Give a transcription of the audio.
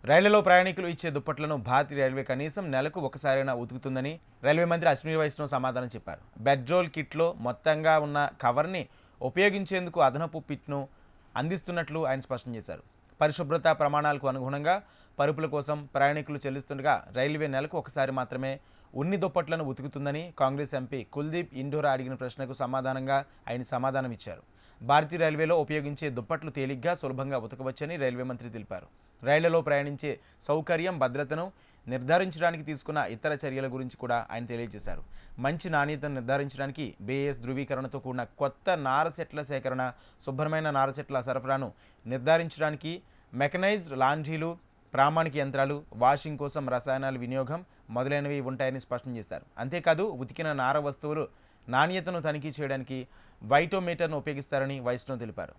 రైళ్లలో ప్రయాణికులు ఇచ్చే దుప్పట్లను భారతీయ రైల్వే కనీసం నెలకు ఒకసారైనా ఉతుకుతుందని రైల్వే మంత్రి అశ్విని వైష్ణవ్ సమాధానం చెప్పారు. బెడ్రోల్ కిట్లో మొత్తంగా ఉన్న కవర్ని ఉపయోగించేందుకు అదనపు పిట్ను అందిస్తున్నట్లు ఆయన స్పష్టం చేశారు. పరిశుభ్రత ప్రమాణాలకు అనుగుణంగా పరుపుల కోసం ప్రయాణికులు చెల్లిస్తుండగా రైల్వే నెలకు ఒకసారి మాత్రమే ఉన్ని దుప్పట్లను ఉతుకుతుందని కాంగ్రెస్ ఎంపీ కుల్దీప్ ఇండోరా అడిగిన ప్రశ్నకు సమాధానంగా ఆయన సమాధానం ఇచ్చారు. భారతీయ రైల్వేలో ఉపయోగించే దుప్పట్లు తేలిగ్గా సులభంగా ఉతకవచ్చని రైల్వే మంత్రి తెలిపారు. రైళ్లలో ప్రయాణించే సౌకర్యం, భద్రతను నిర్ధారించడానికి తీసుకున్న ఇతర చర్యల గురించి కూడా ఆయన తెలియజేశారు. మంచి నాణ్యతను నిర్ధారించడానికి బేఎస్ ధృవీకరణతో కూడిన కొత్త నారసెట్ల సేకరణ, శుభ్రమైన నారసెట్ల సరఫరాను నిర్ధారించడానికి మెకనైజ్డ్ లాండ్రీలు, ప్రామాణిక యంత్రాలు, వాషింగ్ కోసం రసాయనాల వినియోగం మొదలైనవి ఉంటాయని స్పష్టం చేశారు. అంతేకాదు ఉతికిన నార వస్తువులు నాణ్యతను తనిఖీ చేయడానికి వైటోమీటర్ను ఉపయోగిస్తారని వైష్ణవ్ తెలిపారు.